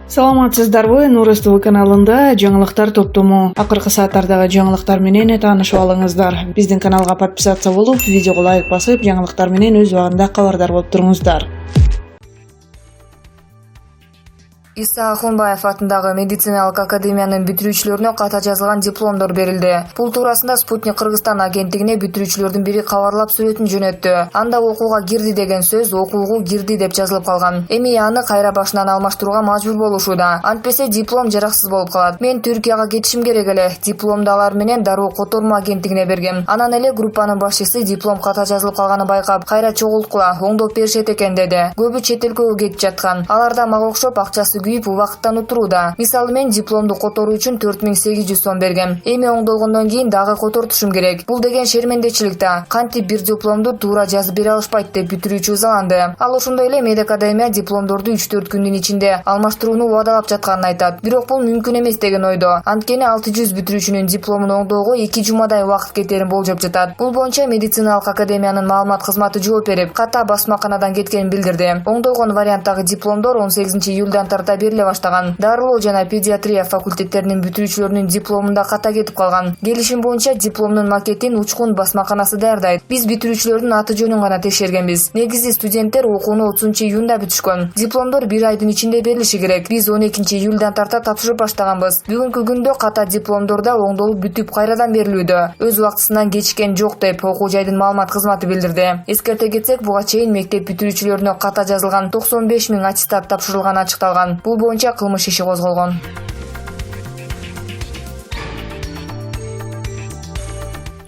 Саламатсыздарбы, Нурус ТВ каналында жаңылыктар топтому. Акыркы сааттардагы жаңылыктар менен таанышып алыңыздар. Биздин каналга подписация болуп, видеого лайк басып, жаңылыктар менен өз убагында кабардар болуп туруңуздар. Иса Ахунбаев атындагы медициналык академиянын бүтүрүүчүлөрүнө ката жазылган дипломдор берилди. Бул туурасында Спутник Кыргызстан агенттигине бүтүрүүчүлөрдүн бири кабарлап сүрөтүн жөнөттү. Анда окууга кирди деген сөз окууга кирди деп жазылып калган. Эми аны кайра башынан алмаштырууга мажбур болушууда. Антпесе диплом жараксыз болуп калат. Мен Түркияга кетишим керек эле. Дипломду алар менен дароо котормо агенттигине бергем. Анан эле группанын башчысы диплом ката жазылып калганын байкап, кайра чогулткула, оңдоп беришет экен деди. Көбү чет элге кетип жаткан. Аларда мага окшоп акчасы убакыттан утурууда. Мисалы мен дипломду которуу үчүн 4800 сом бергем. Эми оңдолгондон кийин дагы котортушум керек. Бул деген шермендечилик да. Кантип бир дипломду туура жазып бере алышпайт деп бүтүрүүчү ызаланды. Ал ошондой эле медакадемия дипломдорду 3-4 күндүн ичинде алмаштырууну убадалап жатканын айтат. Бирок бул мүмкүн эмес деген ойдо. Анткени 600 бүтүрүүчүнүн дипломун оңдоого 2 жумадай убакыт кетерин болжоп жатат. Бул боюнча медициналык академиянын маалымат кызматы жооп берип, ката басмаканадан кеткенин билдирди. Оңдолгон варианттагы дипломдор 18-июлдан тарта бериле баштаган. Дарылоо жана педиатрия факультеттеринин бүтүрүүчүлөрүнүн дипломунда ката кетип калган. Келишим боюнча дипломдун макетин учкун басмаканасы даярдайт. Биз бүтүрүүчүлөрдүн аты жөнүн гана текшергенбиз. Негизи студенттер окууну 30-июнда бүтүшкөн. Дипломдор 1 айдын ичинде берилиши керек. Биз 12-июлдан тарта тапшырып баштаганбыз. Бүгүнкү күндө ката дипломдорда оңдолуп бүтүп кайрадан берилүүдө. Өз убактысынан кечиккен жок деп окуу жайдын маалымат кызматы билдирди. Эскерте кетсек, буга чейин мектеп бүтүрүүчүлөрүнө ката жазылган 95 000 аттестат тапшырылганы ачыкталган. Бул боюнча кылмыш иши козголгон.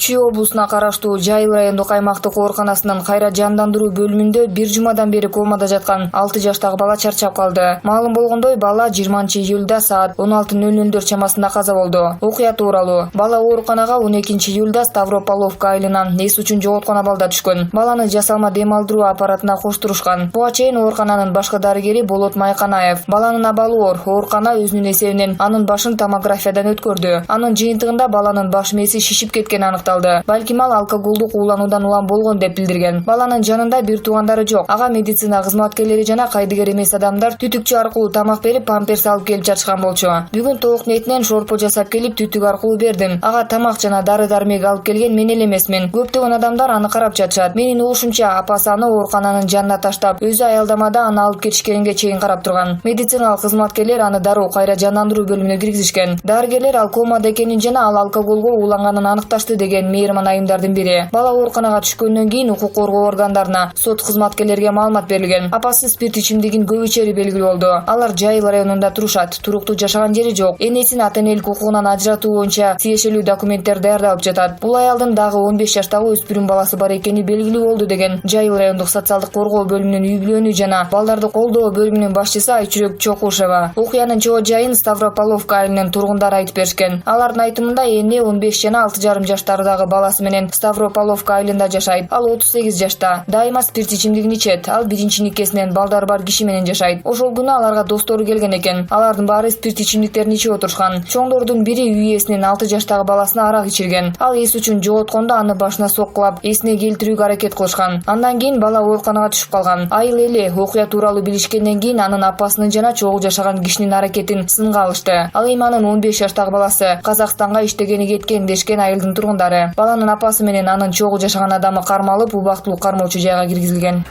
Чүй облусуна караштуу Жайыл райондук аймактык ооруканасынын кайра жандандыруу бөлүмүндө 1 жумадан бери комада жаткан 6 жаштагы бала чарчап калды. Маалым болгондой, бала 20-июлда саат 16:00 чамасында каза болду. Окуя тууралуу. Бала ооруканага 12-июлда Ставрополовка айылынан эс үчүн жоготкон абалда түшкөн. Баланы жасалма дем алдыруу аппаратына коштурушкан. Буга чейин оорукананын башкы дарыгери Болот Майканаев баланын абалы оор, оорукана өзүнүн эсебинен анын башын томографиядан өткөрдү. Анын жыйынтыгында баланын баш мээси шишип кеткени аныкталды. Балким ал алкоголдук уулануудан улам болгон деп билдирген. Баланын жанында бир туугандары жок. Ага медицина кызматкерлери жана кайдыгер эмес адамдар түтүкчү аркылуу тамак берип, памперс алып келип жатышкан болчу. Бүгүн толук ниетинен шорпо жасап келип, түтүк аркылуу бердим. Ага тамак жана дары-дармек алып келген мен эле эмесмин. Көптөгөн адамдар аны карап жатышат. Менин угушумча, апасы аны оорукананын жанына таштап, өзү аялдамада аны алып кетишкенге чейин карап турган. Медициналык кызматкерлер аны дароо кайра жандандыруу бөлүмүнө киргизишкен. Дарыгерлер ал комада экенин жана ал алкоголго ууланганын аныкташты деген мейирман айымдардын бири. Бала ооруканага түшкөндөн кийин укук коргоо органдарына, сот кызматкерлерге маалымат берилген. Апасы спирт ичимдигин көп ичери белгилүү болду. Алар Жайыл районунда турушат. Туруктуу жашаган жери жок. Энесин ата-энелик укугунан ажыратуу боюнча тиешелүү документтер даярдалып жатат. Бул аялдын дагы 15 жаштагы өспүрүм баласы бар экени белгилүү болду деген Жайыл райондук социалдык коргоо бөлүмүнүн үй-бүлөнү жана балдарды колдоо бөлүмүнүн башчысы Айчүрөк Чокушева. Окуянын чоо жайын Ставрополовка айылынын тургундары айтып беришкен. Алардын айтымында эне 15 жана 6,5 жаштардагы баласы менен Ставрополовка айылында жашайт. Ал 38 жашта. Дайыма спирт ичимдигин ичет. Ал биринчи никесинен балдары бар киши менен жашайт. Ошол күнү аларга достору келген экен. Алардын баары спирт ичимдиктерин ичип отурушкан. Чоңдордун бири үй ээсинин 6 жаштагы баласына арак ичирген. Ал эс үчүн жоготкондо аны башына соккулап, эсине келтирүүгө аракет кылышкан. Андан кийин бала ооруканага түшүп калган. Айыл эли окуя тууралуу билишкенден кийин анын апасынын жана чогуу жашаган кишинин аракетин сынга алышты. Ал эми анын 15 жаштагы баласы Казакстанга иштегени кеткен дешкен айылдын тургундары. Баланын апасы менен анын чогуу жашаган адамы кармалып, убактылуу кармоочу жайга киргизилген.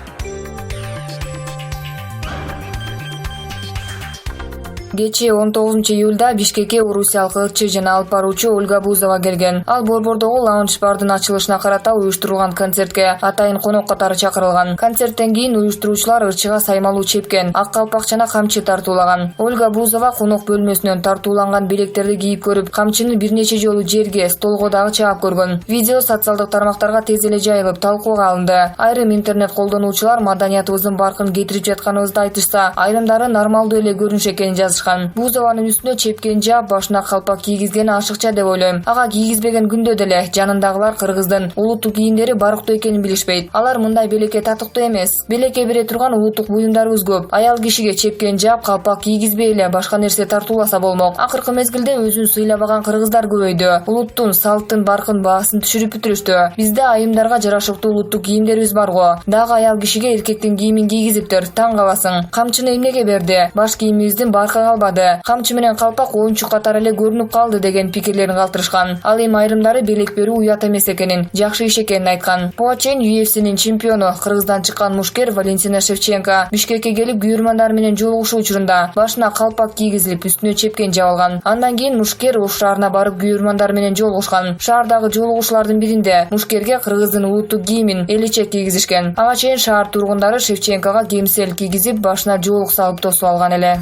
Кечээ 19-июлда Бишкекке орусиялык ырчы жана алып баруучу Ольга Бузова келген. Ал Борбордогу лаунж-бардын ачылышына карата уюштурулган концертке атайын конок катары чакырылган. Концерттен кийин уюштуруучулар ырчыга саймалуу чепкен, ак калпак жана камчы тартуулаган. Ольга Бузова конок бөлмөсүнөн тартууланган белектерди кийип көрүп, камчыны бир нече жолу жерге, столго дагы чаап көргөн. Видео социалдык тармактарга тез эле жайылып, талкууга алынды. Айрым интернет колдонуучулар маданиятыбыздын баркын кетирип жатканыбызды айтышса, айрымдары нормалдуу эле көрүнүш экенин жазышкан. Бузованын үстүнө чепкен жаап, башына калпак кийгизгени ашыкча деп ойлойм. Ага кийгизбеген күндө деле жанындагылар Кыргыздын улуттук кийимдери барыктуу экенин билишпейт. Алар мындай белекке татыктуу эмес. Белекке бере турган улуттук буюмдарыбыз көп. Аял кишиге чепкен жаап, калпак кийгизбей эле башка нерсе тартууласа болмок. Акыркы мезгилде өзүн сыйлабаган кыргыздар көбөйдү. Улуттун, салттын баркын баасын түшүрүп бүтүрүштү. Бизде айымдарга жарашыктуу улуттук кийимдерибиз бар го. Дагы аял кишиге эркектин кийимин кийгизиптир. Таң каласың. Камчыны эмнеге берди? Баш кийимибиздин баркы албады. Камчы менен калпак оюнчу катары эле көрүнүп калды деген пикирлерин калтырышкан. Ал эми айрымдары белек берүү уят эмес экенин, жакшы иш экенин айткан. Буга чейин UFC'нин чемпиону Кыргыздан чыккан мушкер Валентина Шевченко Бишкекке келип күйөрмандар менен жолугушуу учурунда башына калпак кийгизилип үстүнө чепкен жабылган. Андан кийин мушкер Ош шаарына барып күйөрмандар менен жолугушкан. Шаардагы жолугушуулардын биринде мушкерге Кыргыздын улуттук кийимин элечек кийгизишкен. Ага чейин шаар тургундары Шевченкого кемсел кийгизип башына жоолук салып тосуп алган эле.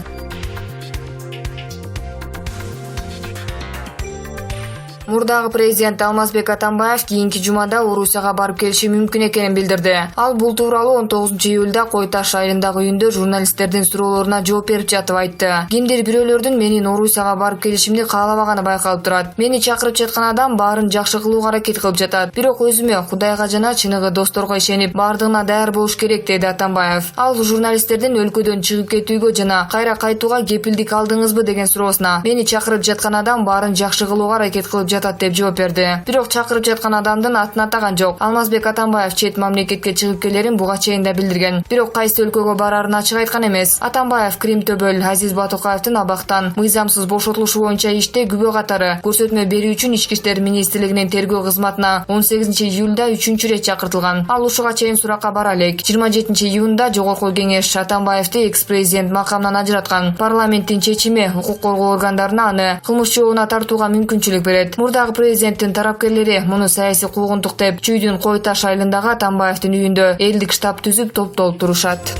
Мурдагы президент Алмазбек Атамбаев кийинки жумада Орусияга барып келиши мүмкүн экенин билдирди. Ал бул тууралуу 19-июлда Кой Таш айылындагы үйүндө журналисттердин суроолоруна жооп берип жатып айтты. Кимдир бирөөлөрдүн менин Орусияга барып келишимди каалабаганы байкалып турат. Мени чакырып жаткан адам баарын жакшы кылууга аракет кылып жатат. Бирок өзүмө, Кудайга жана чыныгы досторго ишенип, баардыгына даяр болуш керек, деди Атамбаев. Ал журналисттердин өлкөдөн чыгып кетүүгө жана кайра кайтууга кепилдик алдыңызбы деген суроосуна мени чакырып жаткан адам баарын жакшы кылууга аракет кылып деп жооп берди. Бирок чакырып жаткан адамдын атын атаган жок. Алмазбек Атамбаев чет мамлекетке чыгып келерин буга чейин да билдирген. Бирок кайсы өлкөгө барарын ачык айткан эмес. Атамбаев Крим төбөл Азиз Батукаевдин абактан мыйзамсыз бошотулушу боюнча иште күбө катары көрсөтмө берүү үчүн Ички иштер министрлигинин тергөө кызматына 18-июлда 3-рет чакыртылган. Ал ушуга чейин суракка бара элек. 27-июнда Жогорку кеңеш Атамбаевди экс-президент макамынан ажыраткан. Парламенттин чечими укук коргоо органдарына аны кылмыш жообуна тартууга мүмкүнчүлүк берет. Мурдагы президенттин тарапкерлери муну саясий куугунтук деп Чүйдүн Кой Таш айылындагы Атамбаевдин үйүндө элдик штаб түзүп топтолуп турушат.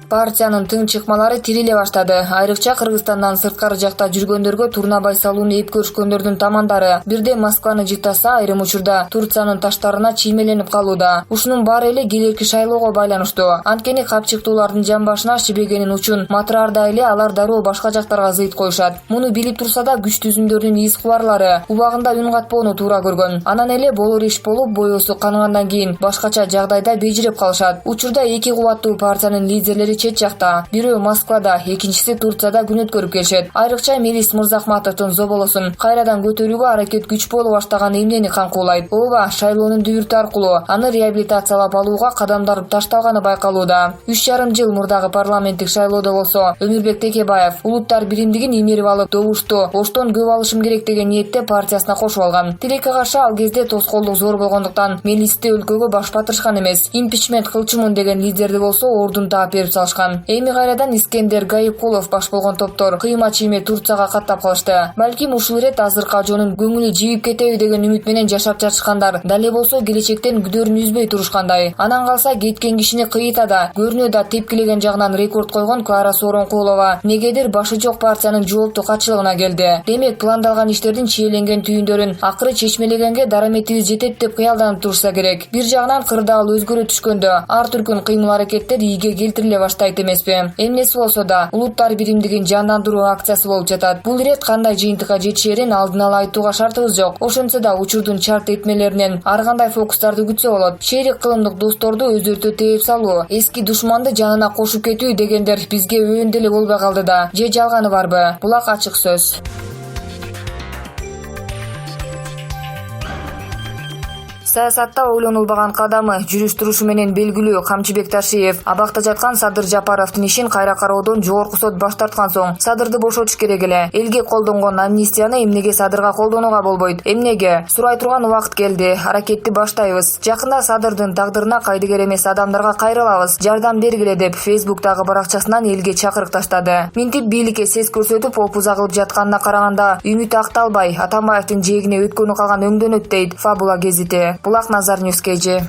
Партиянын тың чыкмалары тириле баштады. Айрыкча Кыргызстандан сырткары жакта жүргөндөргө турнабай салууну эп көрүшкөндөрдүн тамандары бирде Москваны жыттаса, айрым учурда Турциянын таштарына чиймеленип калууда. Ушунун баары эле келерки шайлоого байланыштуу. Анткени капчыктуулардын жамбашына шибегенин учун матыраарда эле алар дароо башка жактарга зыйт коюшат. Муну билип турса да күч түзүмдөрдүн из кубарлары убагында үн катпоону туура көргөн. Анан эле болор иш болуп, боесу кангандан кийин башкача жагдайда бежиреп калышат. Учурда эки кубаттуу партиянын лидерлери чет жакта, бирөө Москвада, экинчиси Турцияда күн өткөрүп келишет. Айрыкча Мелис Мырзахматовдун зоболосун кайрадан көтөрүүгө аракет күч боло баштаган эмнени камкуулайт? Ооба, шайлоонун дүбүртү аркылуу аны реабилитациялап алууга кадамдар ташталганы байкалууда. 3,5 жыл мурдагы парламенттик шайлоодо болсо Өмүрбек Текебаев улуттар биримдигин имерип алып, добушту Оштон көп алышым керек деген ниетте партиясына кошуп алган. Тилекке каршы ал кезде тоскоолдук зор болгондуктан Мелисти өлкөгө баш батырышкан эмес. Импичмент кылчумун деген лидерди болсо ордун таап берип салышкан. Эми кайрадан Искендер Гайыпкулов баш болгон топтор кыйма чийме Турцияга каттап калышты. Балким ушул ирет азыркы ажоонун көңүлү жибип кетеби деген үмүт менен жашап жатышкандар дале болсо келечектен күдөрүн үзбөй турушкандай. Анан калса кеткен кишини кыйыта да, көрүнө да тепкилеген жагынан рекорд койгон Клара Сооронкулова негедир башы жок партиянын жоопту катчылыгына келди. Демек, пландалган иштердин чийеленген түйүндөрүн акыры чечмелегенге дараметибиз жетет деп кыялданып турса керек. Бир жагынан кырдаал өзгөрө түшкөндө ар түркүн кыймыл-аракеттер ийге келтириле баштайт эмеспи? Эмнеси болсо да улуттар биримдигин жандандыруу акциясы болуп жатат. Бул ирет кандай жыйынтыкка жетишерин алдын ала айтууга шартыбыз жок. Ошентсе да учурдун чарт этмелеринен ар кандай фокустарды күтсө болот. Шерик кылымдык досторду өздөртө тээп салуу, эски душманды жанына кошуп кетүү дегендер бизге өөн деле болбой калды да. Же жалганы барбы? Булак ачык сөз. Саясатта ойлонулбаган кадамы, жүрүш-турушу менен белгилүү Камчыбек Ташиев абакта жаткан Садыр Жапаровдун ишин кайра кароодон Жогорку сот баш тарткан соң Садырды бошотуш керек эле. Элге колдонгон амнистияны эмнеге Садырга колдонууга болбойт? Эмнеге? Сурай турган убакыт келди. Аракетти баштайбыз. Жакында Садырдын тагдырына кайдыгер эмес адамдарга кайрылабыз. Жардам бергиле деп Фейсбуктагы баракчасынан элге чакырык таштады. Минтип бийликке сес көрсөтүп опуза кылып жатканына караганда үмүт акталбай, Атамбаевдин жээгине өткөнү калган өңдөнөт дейт Фабула гезити. Булак Назар Ньюскейджи.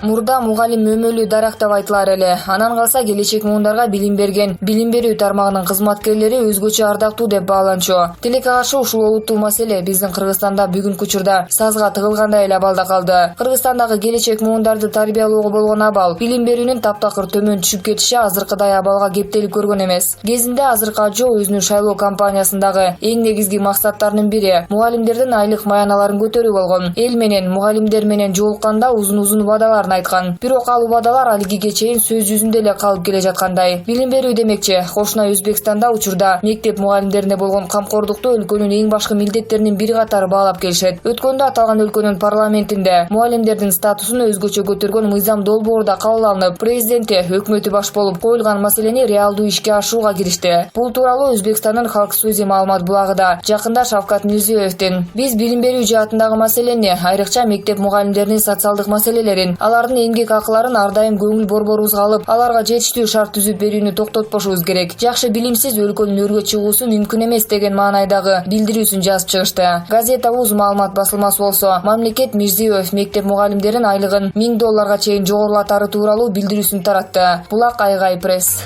Мурда мугалим өмөлүү дарак деп айтылар эле. Анан калса келечек муундарга билим берген билим берүү тармагынын кызматкерлери өзгөчө ардактуу деп бааланчу. Тилекке каршы ушул олуттуу маселе биздин Кыргызстанда бүгүнкү учурда сазга тыгылгандай эле абалда калды. Кыргызстандагы келечек муундарды тарбиялоого болгон абал, билим берүүнүн таптакыр төмөн түшүп кетиши азыркыдай абалга кептелип көргөн эмес. Кезинде азыркы ажо өзүнүн шайлоо кампаниясындагы эң негизги максаттарынын бири мугалимдердин айлык маяналарын көтөрүү болгон. Эл менен, мугалимдер менен жолукканда узун-узун убадаларын жатканын айткан. Бирок ал убадалар алиге чейин сөз жүзүндө эле калып келе жаткандай. Билим берүү демекчи, кошуна Өзбекстанда учурда мектеп мугалимдерине болгон камкордукту өлкөнүн эң башкы милдеттеринин бири катары баалап келишет. Өткөндө аталган өлкөнүн парламентинде мугалимдердин статусун өзгөчө көтөргөн мыйзам долбоору да кабыл алынып, президенти өкмөтү баш болуп коюлган маселени реалдуу ишке ашырууга киришти. Бул тууралуу Өзбекстандын Халк сөзү маалымат булагы да жакында Шавкат Мирзиёевдин биз билим берүү жаатындагы маселени, айрыкча мектеп мугалимдеринин социалдык маселелерин, алардын эмгек акыларын ар дайым көңүл борборубузга алып, аларга жетиштүү шарт түзүп берүүнү токтотпошубуз керек. Жакшы билимсиз өлкөнүн өргө чыгуусу мүмкүн эмес деген маанайдагы билдирүүсүн жазып чыгышты. Газета УЗ маалымат басылмасы болсо, мамлекет Мирзиёев мектеп мугалимдерин айлыгын $1000 чейин жогорулатары тууралуу билдирүүсүн таратты. Булак Айгай пресс.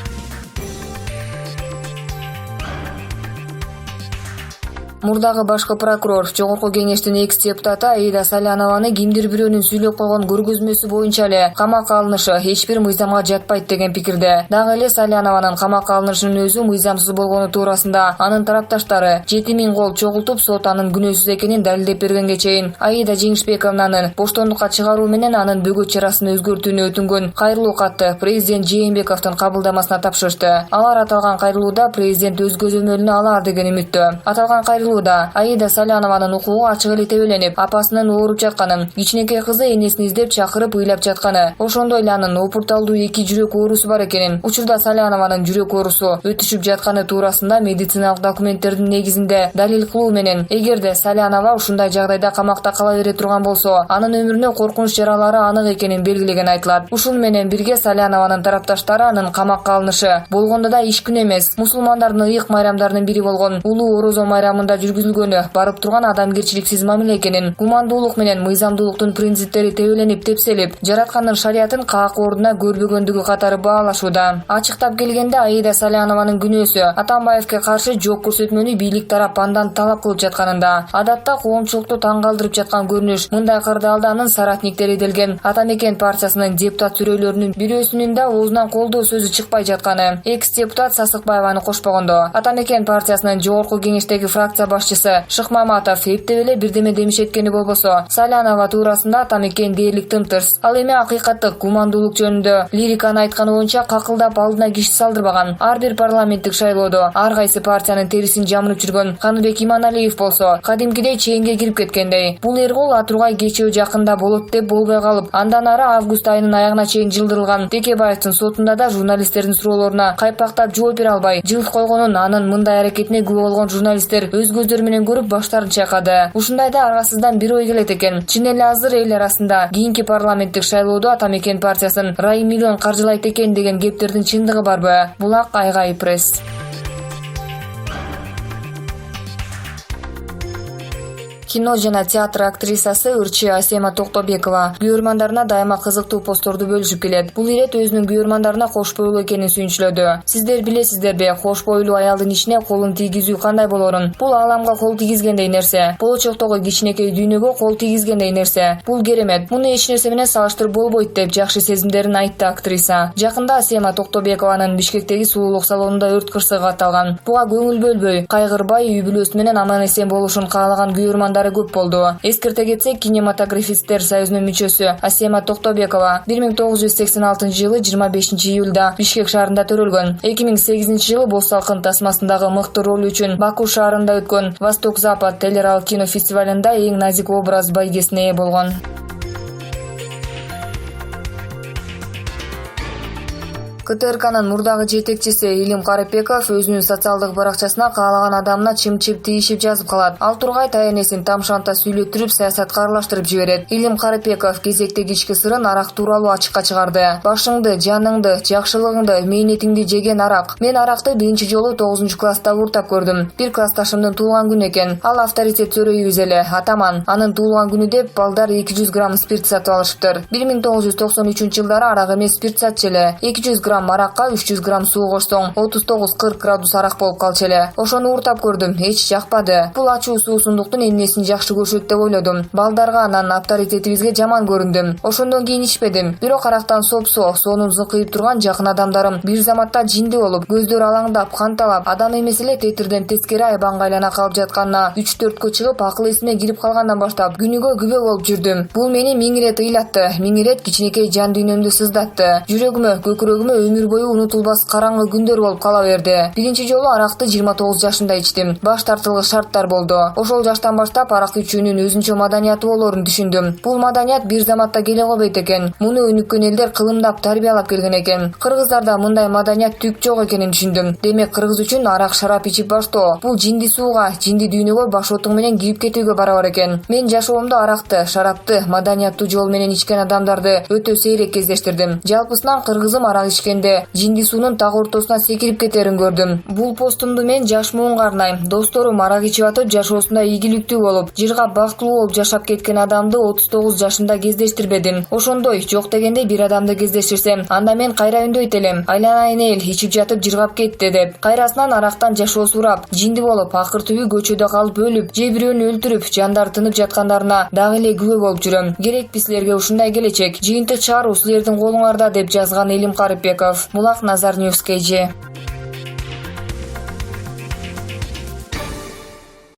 Мурдагы башкы прокурор, Жогорку кеңештин экс-депутаты Аида Салянованы кимдир бирөөнүн сүйлөп койгон көргөзмөсү боюнча эле камакка алынышы эч бир мыйзамга жатпайт деген пикирде. Дагы эле Салянованын камакка алынышынын өзү мыйзамсыз болгону туурасында анын тарапташтары 7000 кол чогултуп, сот анын күнөөсүз экенин далилдеп бергенге чейин Аида Жеңишбековнанын боштондукка чыгаруу менен анын бөгөт чарасын өзгөртүүнү өтүнгөн кайрылуу катты президент Жээнбековдун кабылдамасына тапшырышты. Алар аталган кайрылууда президент өз көзөмөлүнө алар деген үмүттө. Аталган кайрылууда Аида Салянованын укугу ачык эле тебеленип, апасынын ооруп жатканын, кичинекей кызы энесин издеп чакырып ыйлап жатканы, ошондой эле анын опурталдуу 2 жүрөк оорусу бар экенин, учурда Салянованын жүрөк оорусу өтүшүп жатканы туурасында медициналык документтердин негизинде далил кылуу менен, эгерде Салянова ушундай жагдайда камакта кала бере турган болсо, анын өмүрүнө коркунуч жаралары анык экенин белгилеген айтылат. Ушул менен бирге Салянованын тарапташтары анын камакка алынышы болгондо да иш күн эмес, мусулмандардын ыйык майрамдарынын бири болгон улуу орозо майрамында жүргүзүлгөнү барып турган адамгерчиликсиз мамиле экенин, гумандуулук менен мыйзамдуулуктун принциптери тебеленип тепселип, жараткандын шариятын каак ордуна көрбөгөндүгү катары баалашууда. Ачыктап келгенде Аида Салянованын күнөөсү Атамбаевке каршы жооп көрсөтмөнү бийлик тарап андан талап кылып жатканында. Адатта коомчулукту таң калтырып жаткан көрүнүш мындай кырдаалда анын соратниктери делген Атамекен партиясынын депутат сүрөөлөрүнүн бирөөсүнүн да оозунан колдоо сөзү чыкпай жатканы. Экс-депутат Сасыкбаеваны кошпогондо, Атамекен партиясынын жогорку кеңештеги фракция башчысы Шыкмаматов эптеп эле бирдеме демиш эткени болбосо, Салянова туурасында Атамекен дээрлик тым-тырс. Ал эми акыйкаттык гумандуулук жөнүндө лириканы айтканы боюнча какылдап алдына киши салдырбаган. Ар бир парламенттик шайлоодо ар кайсы партиянын терисин жамырып жүргөн Каныбек Иманалиев болсо, кадимкидей чейинге кирип кеткендей. Бул эргул Атургай кечөө жакында болот деп болбой калып, андан ары август айынын аягына чейин жылдырылган Текебаевдин сотунда да журналисттердин суроолоруна кайпактап жооп бере албай жылт койгонун, анын мындай аракетине күбө болгон журналисттер өз көздөрү менен көрүп баштарын чайкады. Ушундайда арасыздан бир ой келет экен. Чын эле азыр эл арасында кийинки парламенттик шайлоодо Атамекен партиясын Рай миллион каржылайт экен деген кептердин чындыгы барбы? Булак Айгай пресс. Кино жана театр актрисасы ырчы Асема Токтобекова күйөрмандарына дайыма кызыктуу постторду бөлүшүп келет. Бул ирет өзүнүн күйөрмандарына кош бойлуу экенин сүйүнчүлөдү. Сиздер билесиздерби, кош бойлуу аялдын ичине колун тийгизүү кандай болорун? Бул ааламга кол тийгизгендей нерсе. Болочоктогу кичинекей дүйнөгө кол тийгизгендей нерсе. Бул керемет. Муну эч нерсе менен салыштырып болбойт деп жакшы сезимдерин айтты актриса. Жакында Асема Токтобекованын Бишкектеги сулуулук салонунда өрт кырсыгы катталган. Буга көңүл бөлбөй, кайгырбай, үй бүлөсү менен аман-эсен болушун каалаган күйөрмандар көп болду. Эскерте кетсек, кинематографисттер союзунун мүчөсү Асема Токтобекова 1986 жылы 25 июлда Бишкек шаарында төрөлгөн. 2008 жылы Боз салкын тасмасындагы мыкты ролу үчүн Баку шаарында өткөн Восток-Запад телерал кино фестивалында эң назик образ байгесине ээ болгон. КТРКнын мурдагы жетекчиси Илим Карыпбеков өзүнүн социалдык баракчасына каалаган адамына чымчып тийишип жазып калат. Ал тургай таянесин тамшанта сүйлөттүрүп саясатка аралаштырып жиберет. Илим Карыпбеков кезектеги ички сырын арак тууралуу ачыкка чыгарды. Башыңды, жаныңды, жакшылыгыңды, мээнетиңди жеген арак. Мен аракты биринчи жолу 9-класста уртап көрдүм. Бир классташымдын туулган күнү экен. Ал авторитет чөрөйүбүз эле, атаман. Анын туулган күнү деп балдар 200 грамм спирт сатып алышыптыр. 1993 жылдары арак эмес спирт сатчу эле. 200 грамм грамм аракка 300 грамм суу кошсоң 39-40 градус арак болуп калчу эле. Ошону ууртап көрдүм, эч жакпады. Бул ачуу суусундуктун эмнесин жакшы көрүшөт деп ойлодум. Балдарга анан авторитетибизге жаман көрүндүм. Ошондон кийин ичпедим. Бирок арактан соонун зыңкыйып турган жакын адамдарым бир заматта жинди болуп, көздөрү алаңдап, канталап, адам эмес эле тетирден тескери айбанга айлана калып жатканына 3-4кө чыгып, акыл эсиме кирип калгандан баштап күнүгө күбө болуп жүрдүм. Бул мени миң ирет ыйлатты, миң ирет кичинекей жан дүйнөмдү сыздатты. Жүрөгүмө, көкүрөгүмө өмүр бою унутулбас караңгы күндөр болуп кала берди. Биринчи жолу аракты 29 жашымда ичтим. Баш тартылгыч шарттар болду. Ошол жаштан баштап арак ичүүнүн өзүнчө маданияты болоорун түшүндүм. Бул маданият бир заматта келе койбойт экен. Муну өнүккөн элдер кылымдап, тарбиялап келген экен. Кыргыздарда мындай маданият түк жок экенин түшүндүм. Демек кыргыз үчүн арак шарап ичип баштоо бул жинди сууга, жинди дүйнөгө баш отуң менен кирип кетүүгө барабар экен. Мен жашоомдо аракты, шарапты, маданияттуу жол менен ичкен адамдарды өтө сейрек кездештирдим. Жалпысынан кыргызым арак ичкенде жинди суунун так ортосуна секирип кетерин көрдүм. Бул постумду мен жаш муунга арнайм. Досторум арак ичип атып жашоосунда ийгиликтүү болуп, жыргап бактылуу болуп жашап кеткен адамды 39 жашымда кездештирбедим. Ошондой жок дегенде бир адамды кездештирсем, анда мен кайра үндөйт элем. Айланайын эл, ичип жатып жыргап кетти деп. Кайрасынан арактан жашоосу урап, жинди болуп, акыр түбү көчөдө калып өлүп, же бирөөнү өлтүрүп, жандар тынып жаткандарына дагы эле күбө болуп жүрөм. Керекпи силерге ушундай келечек? Жыйынтык чыгаруу силердин колуңарда деп жазган Элим Карыпбеков. Булак Назар News KG.